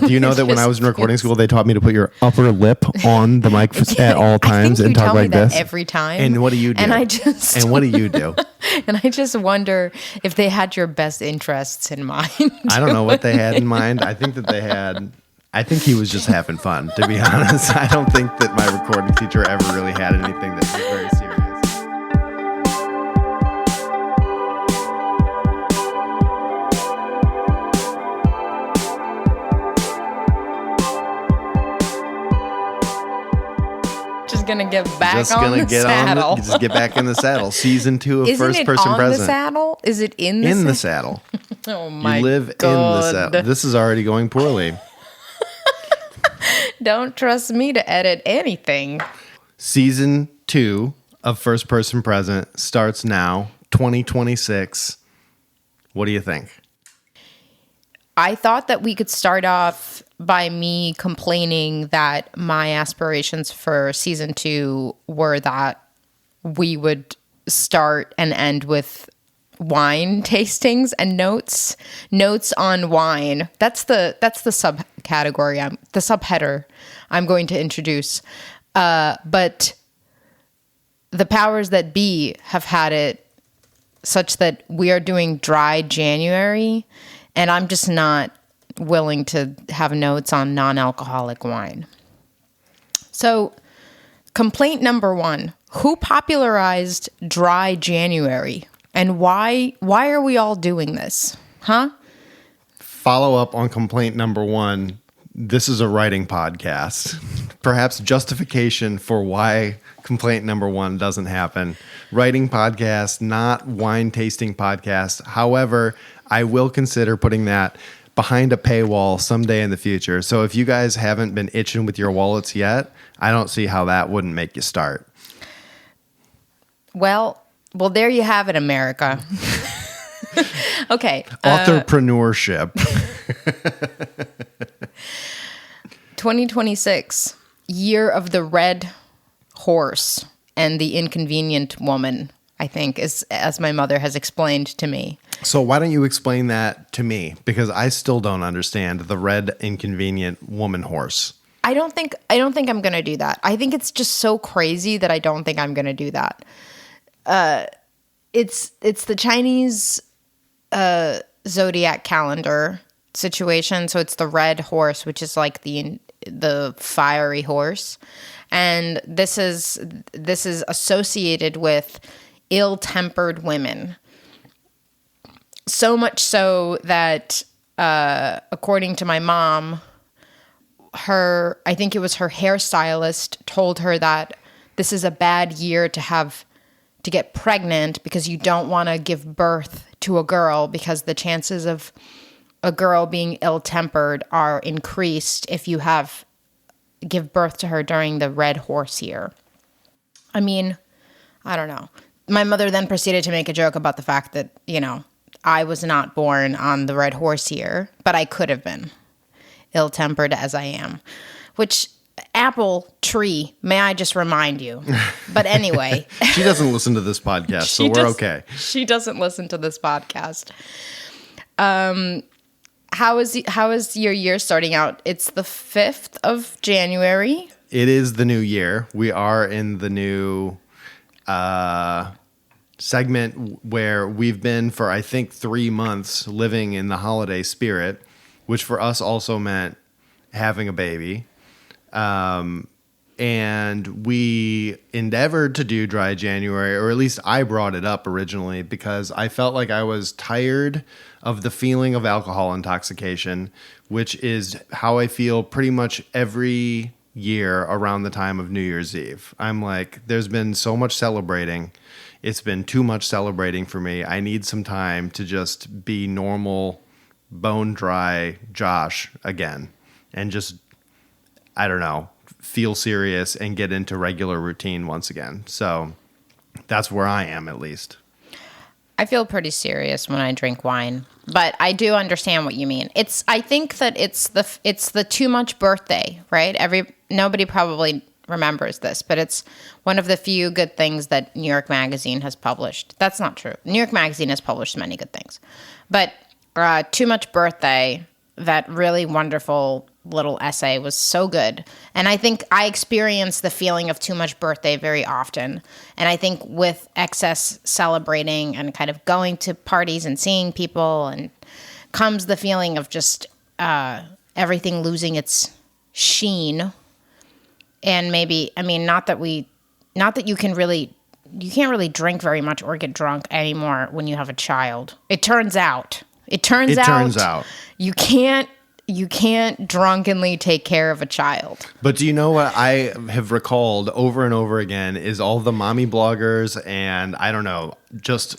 Do you know that when I was in recording school, they taught me to put your upper lip on the mic at all times and talk like this every time. And what do you do? And what do you do? And I just wonder if they had your best interests in mind. I don't know what they had in mind. I think he was just having fun, to be honest. I don't think that my recording teacher ever really had anything that was very serious. Gonna get back on the saddle. Just get back in the saddle. Season 2 of First Person Present. The saddle? Is it in the saddle? Oh my God. You live in the saddle. This is already going poorly. Don't trust me to edit anything. Season 2 of First Person Present starts now, 2026. What do you think? I thought that we could start off by me complaining that my aspirations for season 2 were that we would start and end with wine tastings and notes on wine. That's the subcategory, the subheader I'm going to introduce. But the powers that be have had it such that we are doing dry January, and I'm just not willing to have notes on non-alcoholic wine. So, complaint number 1, who popularized dry January? And why are we all doing this? Huh? Follow up on complaint number 1. This is a writing podcast. Perhaps justification for why complaint number 1 doesn't happen. Writing podcast, not wine tasting podcast. However, I will consider putting that behind a paywall someday in the future. So if you guys haven't been itching with your wallets yet, I don't see how that wouldn't make you start. Well, there you have it, America. Okay. Authorpreneurship. 2026, year of the red horse and the inconvenient woman, I think, is as my mother has explained to me. So why don't you explain that to me? Because I still don't understand the red inconvenient woman horse. I don't think I'm going to do that. I think it's just so crazy that I don't think I'm going to do that. It's the Chinese zodiac calendar situation. So it's the red horse, which is like the fiery horse, and this is associated with ill-tempered women. So much so that, according to my mom, I think it was her hairstylist told her that this is a bad year to get pregnant because you don't want to give birth to a girl because the chances of a girl being ill-tempered are increased if you give birth to her during the red horse year. I mean, I don't know. My mother then proceeded to make a joke about the fact that, I was not born on the red horse year, but I could have been, ill-tempered as I am. Which, apple tree, may I just remind you. But anyway. She doesn't listen to this podcast, so we're okay. She doesn't listen to this podcast. How is your year starting out? It's the 5th of January. It is the new year. We are in the new segment where we've been for, I think, 3 months living in the holiday spirit, which for us also meant having a baby. And we endeavored to do dry January, or at least I brought it up originally because I felt like I was tired of the feeling of alcohol intoxication, which is how I feel pretty much every year around the time of New Year's Eve. I'm like, there's been so much celebrating. It's been too much celebrating for me. I need some time to just be normal, bone dry Josh again and just, I don't know, feel serious and get into regular routine once again. So that's where I am, at least. I feel pretty serious when I drink wine, but I do understand what you mean. I think that it's the too much birthday, right? Nobody probably remembers this, but it's one of the few good things that New York Magazine has published. That's not true. New York Magazine has published many good things, but too much birthday that really wonderful little essay was so good. And I think I experience the feeling of too much birthday very often. And I think with excess celebrating and kind of going to parties and seeing people, and comes the feeling of just everything losing its sheen. And maybe, I mean, not that you can't really drink very much or get drunk anymore when you have a child. It turns out you can't drunkenly take care of a child. But do you know what I have recalled over and over again is all the mommy bloggers and, I don't know, just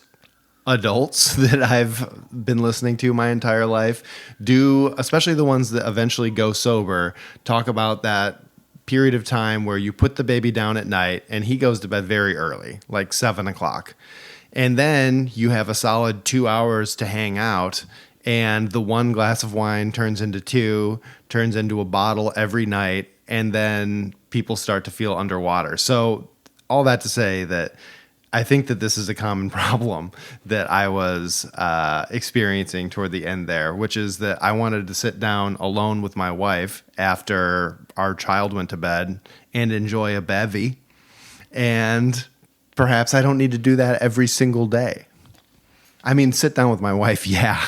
adults that I've been listening to my entire life do, especially the ones that eventually go sober, talk about that period of time where you put the baby down at night and he goes to bed very early, like 7:00. And then you have a solid 2 hours to hang out, and the one glass of wine turns into two, turns into a bottle every night, and then people start to feel underwater. So all that to say that I think that this is a common problem that I was experiencing toward the end there, which is that I wanted to sit down alone with my wife after our child went to bed and enjoy a bevy. And perhaps I don't need to do that every single day. I mean, sit down with my wife, yeah.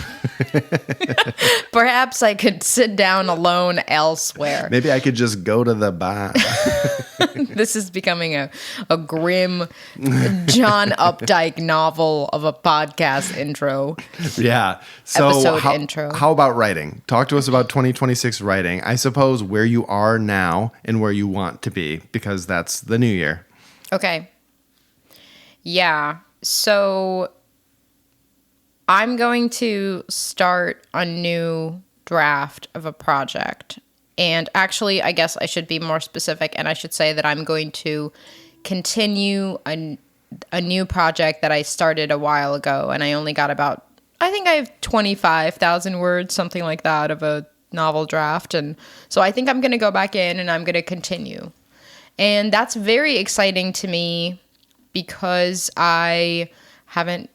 Perhaps I could sit down alone elsewhere. Maybe I could just go to the bar. This is becoming a grim John Updike novel of a podcast intro. Yeah. So Episode intro. How about writing? Talk to us about 2026 writing. I suppose where you are now and where you want to be, because that's the new year. Okay. Yeah. So I'm going to start a new draft of a project. And actually, I guess I should be more specific, and I should say that I'm going to continue a new project that I started a while ago, and I only got about, I think I have 25,000 words, something like that, of a novel draft. And so I think I'm going to go back in and I'm going to continue. And that's very exciting to me because I haven't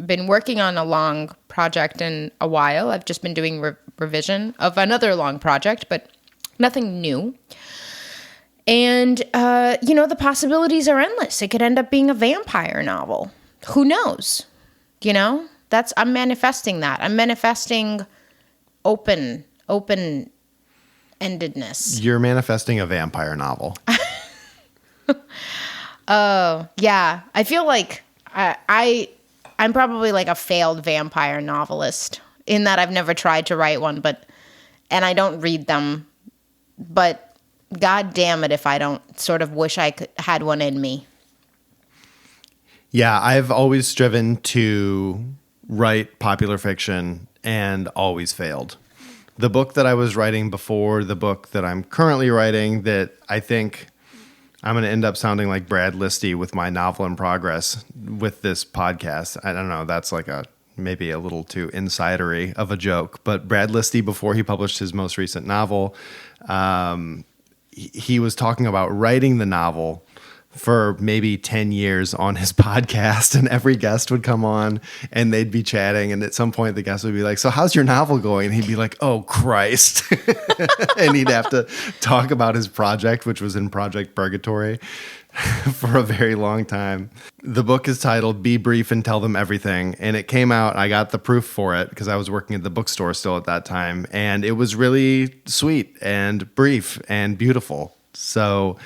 been working on a long project in a while. I've just been doing revision of another long project, but nothing new. And, the possibilities are endless. It could end up being a vampire novel. Who knows? I'm manifesting that. I'm manifesting open-endedness. You're manifesting a vampire novel. Oh, yeah. I feel like I'm probably like a failed vampire novelist in that I've never tried to write one, and I don't read them, but God damn it if I don't sort of wish I had one in me. Yeah, I've always striven to write popular fiction and always failed. The book that I was writing before the book that I'm currently writing, that I think I'm going to end up sounding like Brad Listi with my novel in progress with this podcast. I don't know. That's like maybe a little too insidery of a joke. But Brad Listi, before he published his most recent novel, he was talking about writing the novel for maybe 10 years on his podcast, and every guest would come on and they'd be chatting. And at some point the guest would be like, "So how's your novel going?" And he'd be like, "Oh, Christ." And he'd have to talk about his project, which was in Project Purgatory, for a very long time. The book is titled Be Brief and Tell Them Everything. And it came out, I got the proof for it because I was working at the bookstore still at that time. And it was really sweet and brief and beautiful. So,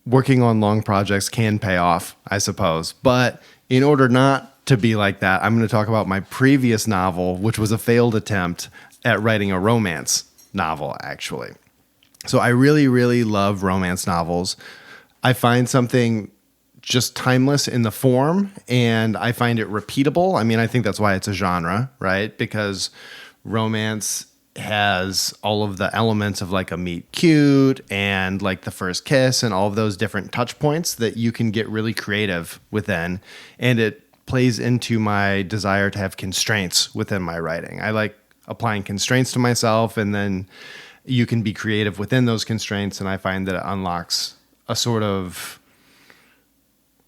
working on long projects can pay off, I suppose. But in order not to be like that, I'm going to talk about my previous novel, which was a failed attempt at writing a romance novel, actually. So I really, really love romance novels. I find something just timeless in the form, and I find it repeatable. I mean, I think that's why it's a genre, right? Because romance has all of the elements of like a meet cute and like the first kiss and all of those different touch points that you can get really creative within. And it plays into my desire to have constraints within my writing. I like applying constraints to myself, and then you can be creative within those constraints. And I find that it unlocks a sort of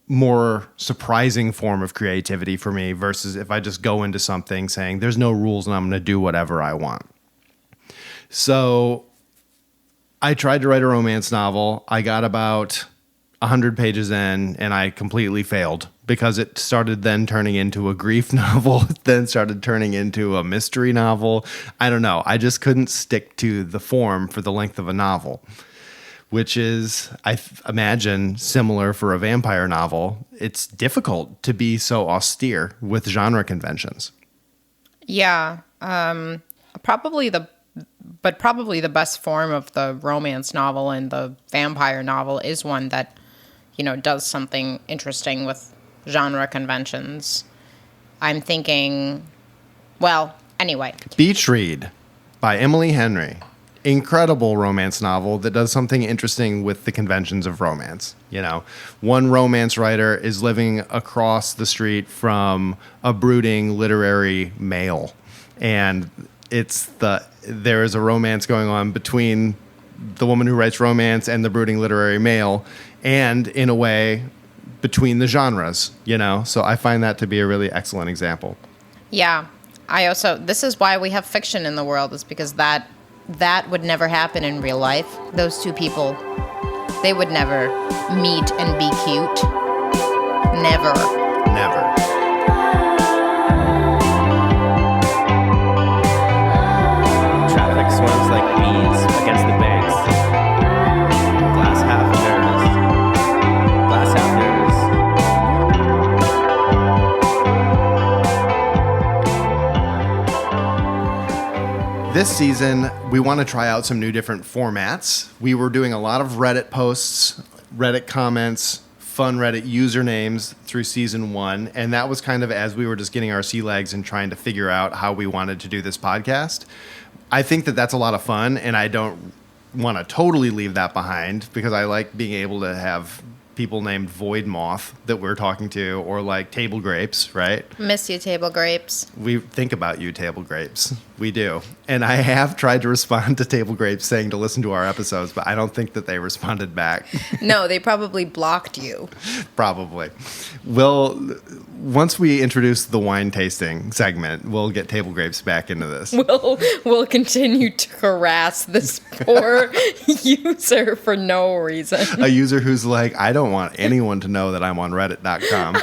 more surprising form of creativity for me versus if I just go into something saying there's no rules and I'm going to do whatever I want. So I tried to write a romance novel. I got about 100 pages in and I completely failed because it started then turning into a grief novel, then started turning into a mystery novel. I don't know. I just couldn't stick to the form for the length of a novel, which is, imagine, similar for a vampire novel. It's difficult to be so austere with genre conventions. Yeah. Probably the best form of the romance novel and the vampire novel is one that, does something interesting with genre conventions. I'm thinking, well, anyway. Beach Read by Emily Henry. Incredible romance novel that does something interesting with the conventions of romance. One romance writer is living across the street from a brooding literary male, and there is a romance going on between the woman who writes romance and the brooding literary male, and in a way between the genres. So I find that to be a really excellent example. Yeah, this is why we have fiction in the world, is because that would never happen in real life. Those two people, they would never meet and be cute. Never. Traffic swims like bees against the banks. Glass half mirrors. Glass half mirrors. This season, we want to try out some new different formats. We were doing a lot of Reddit posts, Reddit comments, fun Reddit usernames through season 1, and that was kind of as we were just getting our sea legs and trying to figure out how we wanted to do this podcast. I think that that's a lot of fun, and I don't want to totally leave that behind because I like being able to have people named Void Moth that we're talking to, or like Table Grapes, right? Miss you, Table Grapes. We think about you, Table Grapes. We do. And I have tried to respond to Table Grapes saying to listen to our episodes, but I don't think that they responded back. No, they probably blocked you. Probably. Well, once we introduce the wine tasting segment, we'll get Table Grapes back into this. We'll continue to harass this poor user for no reason. A user who's like, I don't want anyone to know that I'm on reddit.com.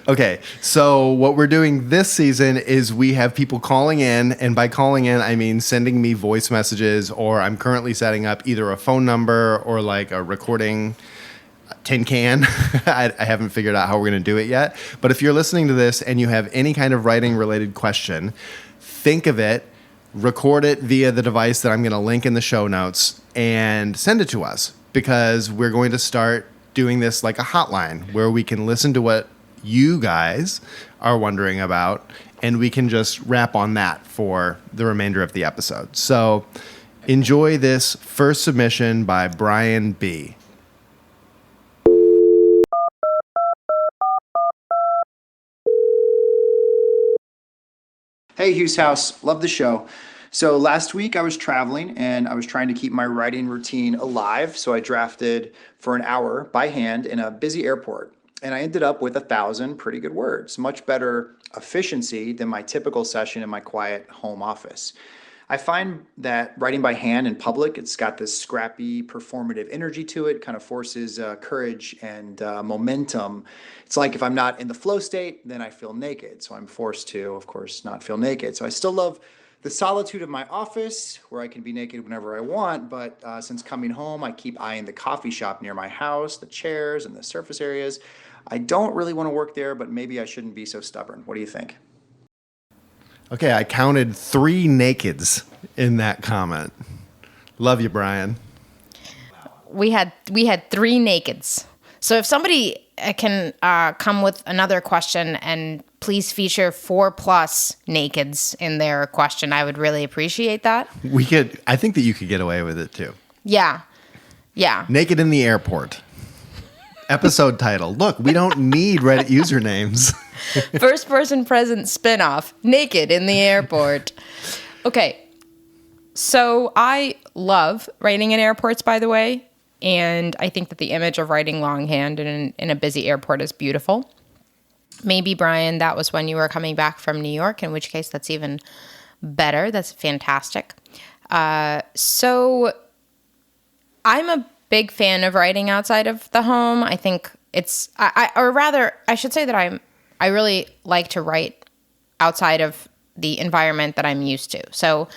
Okay, so what we're doing this season is we have people calling in, and by calling in, I mean sending me voice messages, or I'm currently setting up either a phone number or like a recording tin can. I haven't figured out how we're going to do it yet. But if you're listening to this and you have any kind of writing related question, think of it, record it via the device that I'm going to link in the show notes, and send it to us, because we're going to start doing this like a hotline where we can listen to what you guys are wondering about, and we can just wrap on that for the remainder of the episode. So enjoy this first submission by Brian B. Hey, Hughes House. Love the show. So last week I was traveling and I was trying to keep my writing routine alive. So I drafted for an hour by hand in a busy airport. And I ended up with 1,000 pretty good words, much better efficiency than my typical session in my quiet home office. I find that writing by hand in public, it's got this scrappy, performative energy to it, kind of forces courage and momentum. It's like if I'm not in the flow state, then I feel naked. So I'm forced to, of course, not feel naked. So I still love the solitude of my office, where I can be naked whenever I want, but since coming home, I keep eyeing the coffee shop near my house, the chairs and the surface areas. I don't really want to work there, but maybe I shouldn't be so stubborn. What do you think? Okay, I counted 3 nakeds in that comment. Love you, Brian. We had 3 nakeds. So if somebody can come with another question and please feature 4+ nakeds in their question, I would really appreciate that. I think that you could get away with it too. Yeah. Naked in the airport. Episode title. Look, we don't need Reddit usernames. First person present spinoff. Naked in the airport. Okay. So I love writing in airports, by the way. And I think that the image of writing longhand in a busy airport is beautiful. Maybe, Brian, that was when you were coming back from New York, in which case that's even better. That's fantastic. So I'm a big fan of writing outside of the home. I think I should say that I really like to write outside of the environment that I'm used to. So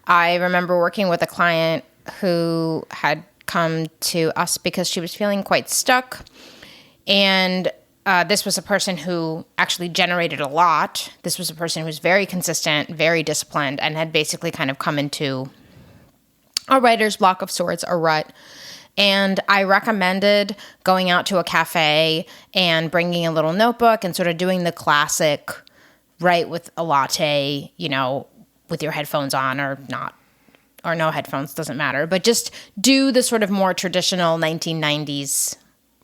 I remember working with a client who had come to us because she was feeling quite stuck. And this was a person who actually generated a lot. This was a person who was very consistent, very disciplined, and had basically kind of come into a writer's block of sorts, a rut. And I recommended going out to a cafe and bringing a little notebook and sort of doing the classic write with a latte, with your headphones on or not, or no headphones, doesn't matter. But just do the sort of more traditional 1990s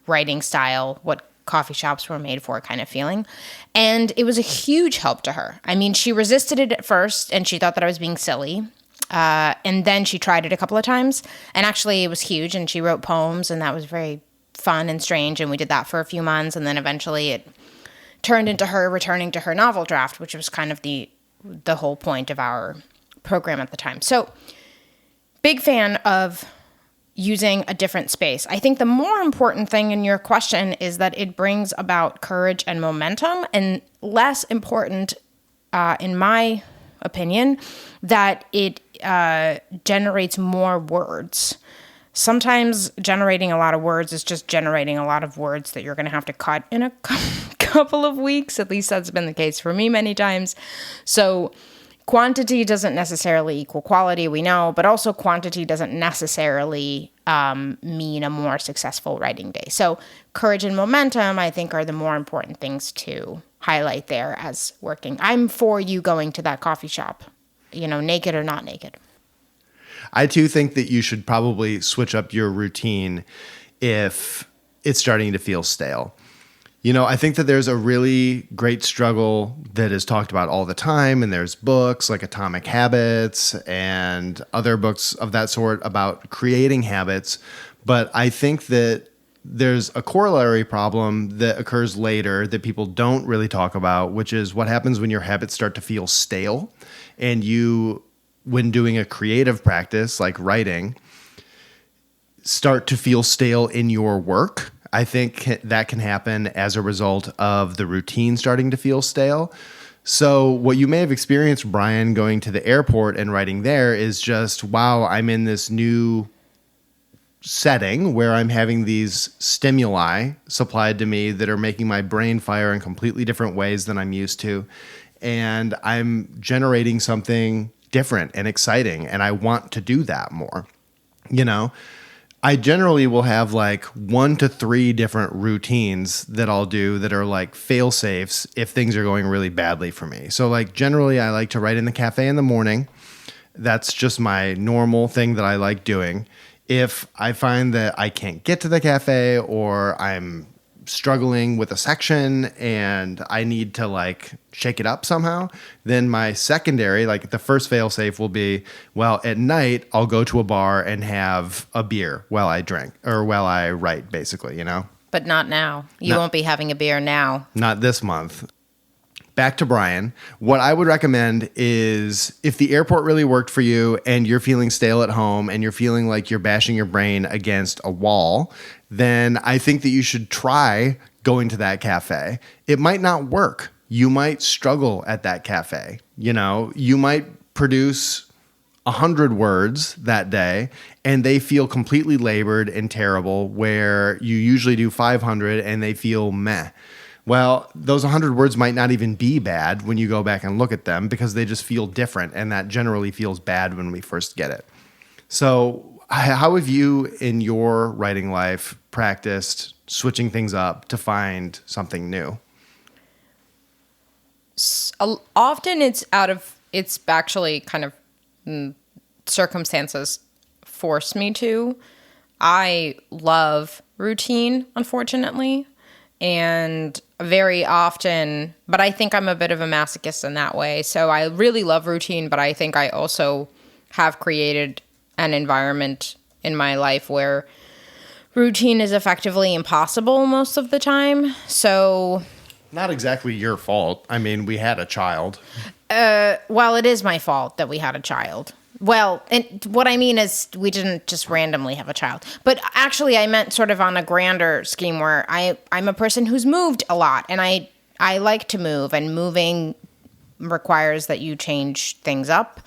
writing style, what coffee shops were made for kind of feeling. And it was a huge help to her. I mean, she resisted it at first and she thought that I was being silly. And then she tried it a couple of times, and actually it was huge, and she wrote poems, and that was very fun and strange, and we did that for a few months, and then eventually it turned into her returning to her novel draft, which was kind of the whole point of our program at the time. So, big fan of using a different space. I think the more important thing in your question is that it brings about courage and momentum, and less important, in my opinion, that it generates more words. Sometimes generating a lot of words is just generating a lot of words that you're going to have to cut in a couple of weeks. At least that's been the case for me many times. So quantity doesn't necessarily equal quality, we know, but also quantity doesn't necessarily mean a more successful writing day. So courage and momentum, I think, are the more important things to highlight there as working. I'm for you going to that coffee shop, naked or not naked. I too think that you should probably switch up your routine if it's starting to feel stale. I think that there's a really great struggle that is talked about all the time, and there's books like Atomic Habits and other books of that sort about creating habits. But I think that there's a corollary problem that occurs later that people don't really talk about, which is what happens when your habits start to feel stale, and you, when doing a creative practice like writing, start to feel stale in your work. I think that can happen as a result of the routine starting to feel stale. So what you may have experienced, Brian, going to the airport and writing there is just, wow, I'm in this new setting where I'm having these stimuli supplied to me that are making my brain fire in completely different ways than I'm used to. And I'm generating something different and exciting, and I want to do that more. I generally will have like 1 to 3 different routines that I'll do that are like fail safes if things are going really badly for me. So like generally I like to write in the cafe in the morning. That's just my normal thing that I like doing. If I find that I can't get to the cafe, or I'm struggling with a section and I need to like shake it up somehow, then my secondary, like the first fail safe will be, well, at night I'll go to a bar and have a beer while I drink or while I write, basically, But not now. You won't be having a beer now. Not this month. Back to Brian. What I would recommend is if the airport really worked for you and you're feeling stale at home and you're feeling like you're bashing your brain against a wall, then I think that you should try going to that cafe. It might not work. You might struggle at that cafe. You might produce 100 words that day and they feel completely labored and terrible, where you usually do 500 and they feel meh. Well, those 100 words might not even be bad when you go back and look at them, because they just feel different, and that generally feels bad when we first get it. So how have you in your writing life practiced switching things up to find something new? Often it's actually kind of circumstances force me to. I love routine, unfortunately. And very often, but I think I'm a bit of a masochist in that way. So I really love routine, but I think I also have created an environment in my life where routine is effectively impossible most of the time. So, Not exactly your fault. I mean, we had a child. well, it is my fault that we had a child. Well, and what I mean is we didn't just randomly have a child. But actually, I meant sort of on a grander scheme where I'm a person who's moved a lot, and I like to move, and moving requires that you change things up.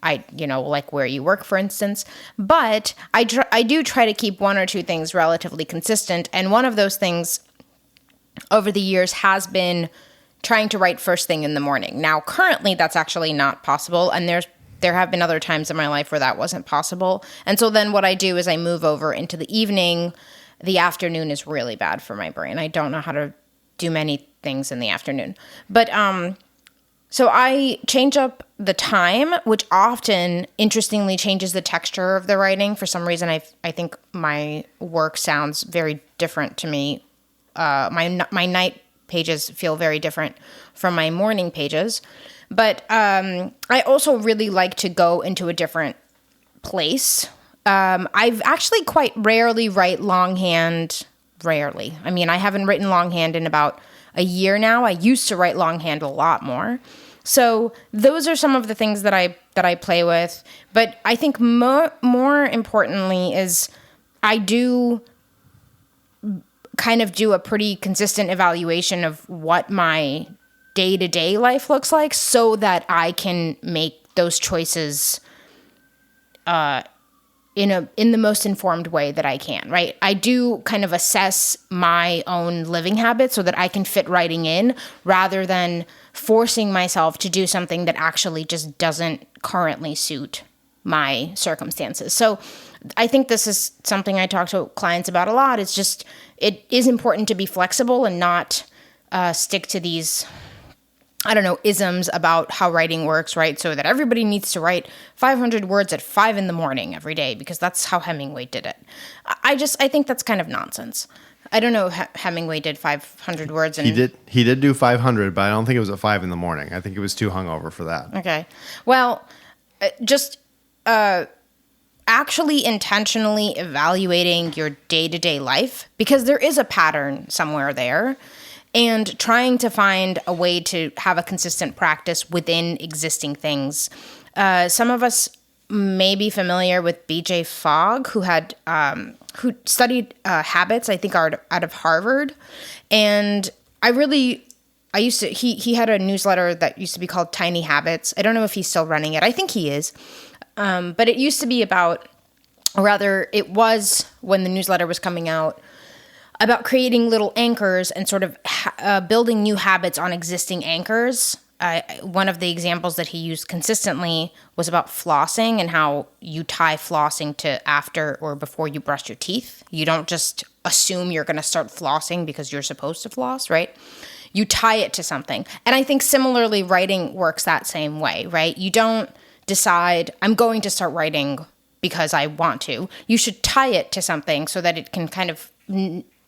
Like where you work, for instance. But I do try to keep one or two things relatively consistent. And one of those things over the years has been trying to write first thing in the morning. Now, currently, that's actually not possible. And there have been other times in my life where that wasn't possible. And so then what I do is I move over into the evening. The afternoon is really bad for my brain. I don't know how to do many things in the afternoon. But so I change up the time, which often, interestingly, changes the texture of the writing. For some reason, I think my work sounds very different to me. My night pages feel very different from my morning pages. But I also really like to go into a different place. I've actually quite rarely write longhand. Rarely. I mean, I haven't written longhand in about a year now. I used to write longhand a lot more. So those are some of the things that I play with. But I think more importantly is I do kind of do a pretty consistent evaluation of what my day-to-day life looks like so that I can make those choices in the most informed way that I can, right? I do kind of assess my own living habits so that I can fit writing in rather than forcing myself to do something that actually just doesn't currently suit my circumstances. So I think this is something I talk to clients about a lot. It's just, it is important to be flexible and not stick to these, I don't know, isms about how writing works, right? So that everybody needs to write 500 words at 5 a.m. every day because that's how Hemingway did it. I think that's kind of nonsense. I don't know. Hemingway did 500 words. And He did do 500, but I don't think it was at 5 a.m. I think he was too hungover for that. Okay. Well, just actually intentionally evaluating your day-to-day life because there is a pattern somewhere there. And trying to find a way to have a consistent practice within existing things. Some of us may be familiar with BJ Fogg, who studied habits, I think, out of Harvard. And he had a newsletter that used to be called Tiny Habits. I don't know if he's still running it. I think he is. But it used to be about, or rather, it was when the newsletter was coming out, about creating little anchors and sort of building new habits on existing anchors. One of the examples that he used consistently was about flossing and how you tie flossing to after or before you brush your teeth. You don't just assume you're going to start flossing because you're supposed to floss, right? You tie it to something. And I think similarly, writing works that same way, right? You don't decide, I'm going to start writing because I want to. You should tie it to something so that it can kind of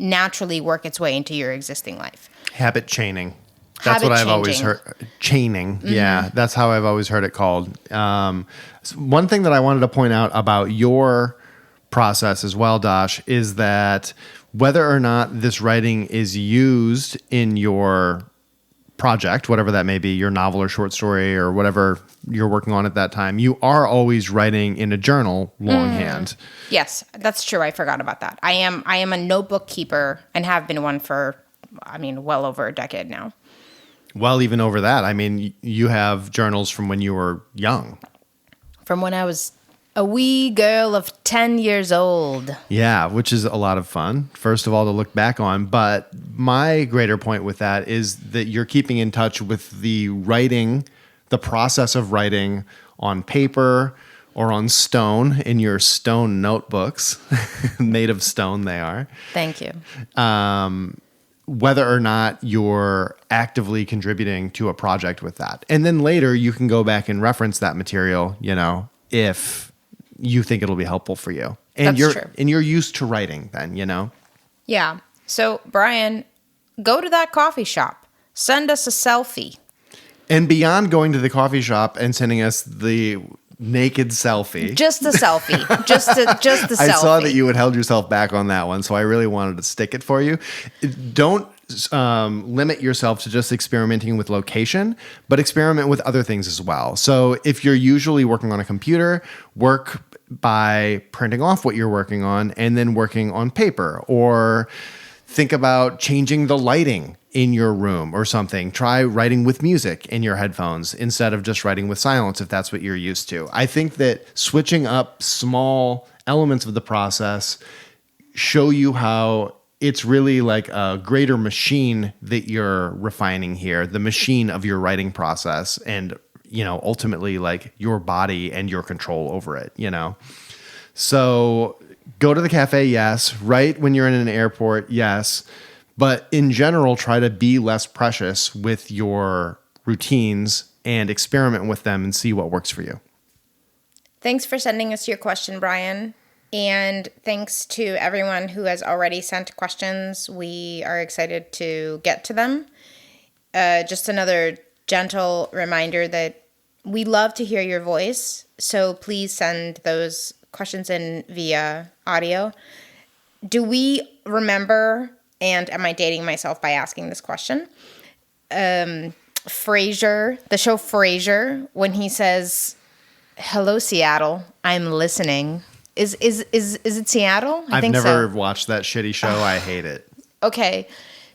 naturally work its way into your existing life. Habit chaining. That's what I've always heard. Chaining. Mm-hmm. Yeah, that's how I've always heard it called. One thing that I wanted to point out about your process as well, Dash, is that whether or not this writing is used in your project, whatever that may be, your novel or short story or whatever you're working on at that time, you are always writing in a journal longhand. Yes, that's true. I forgot about that. I am a notebook keeper and have been one for, well over a decade now. Well, even over that. I mean, you have journals from when you were young. From when I was a wee girl of 10 years old. Yeah, which is a lot of fun, first of all, to look back on. But my greater point with that is that you're keeping in touch with the writing, the process of writing on paper or on stone in your stone notebooks. Made of stone they are. Thank you. Whether or not you're actively contributing to a project with that. And then later you can go back and reference that material, if you think it'll be helpful for you. And That's true. And you're used to writing then, Yeah. So, Brian, go to that coffee shop. Send us a selfie. And beyond going to the coffee shop and sending us the naked selfie. Just a selfie. Just a selfie. I saw that you had held yourself back on that one, so I really wanted to stick it for you. Don't limit yourself to just experimenting with location, but experiment with other things as well. So if you're usually working on a computer, work by printing off what you're working on and then working on paper, or think about changing the lighting in your room or something. Try writing with music in your headphones instead of just writing with silence if that's what you're used to. I think that switching up small elements of the process show you how it's really like a greater machine that you're refining here, the machine of your writing process, and, you know, ultimately like your body and your control over it, you know? So go to the cafe, yes. Write when you're in an airport, yes. But in general, try to be less precious with your routines and experiment with them and see what works for you. Thanks for sending us your question, Brian. And thanks to everyone who has already sent questions. We are excited to get to them. Just another gentle reminder that we love to hear your voice. So please send those questions in via audio. Do we remember, and am I dating myself by asking this question? Frasier, the show Frasier, when he says, "Hello, Seattle, I'm listening." Is it Seattle? I've never watched that shitty show. I hate it. Okay.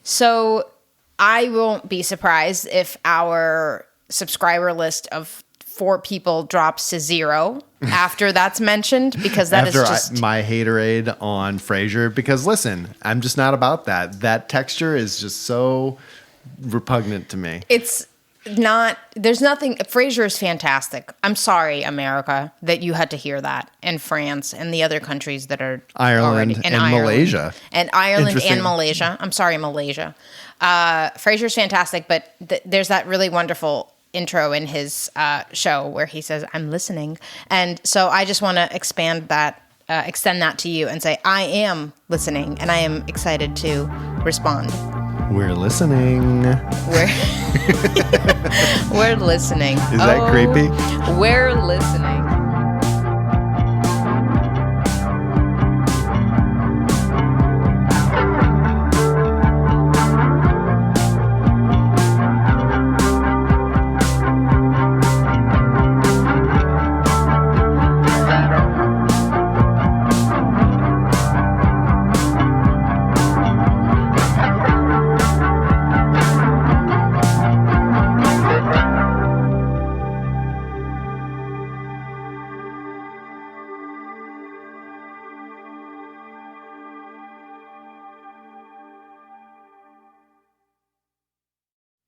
So I won't be surprised if our subscriber list of 4 people drops to 0 after that's mentioned, because that is just my haterade on Frasier. Because listen, I'm just not about that. That texture is just so repugnant to me. It's not. There's nothing. Frasier is fantastic. I'm sorry, America, that you had to hear that, and France and the other countries that are Ireland and Malaysia and Ireland and Malaysia. I'm sorry, Malaysia. Frasier's fantastic, but there's that really wonderful intro in his show where he says, "I'm listening," and so I just want to extend that to you and say, I am listening, and I am excited to respond. We're listening. We're listening. Is that creepy? We're listening.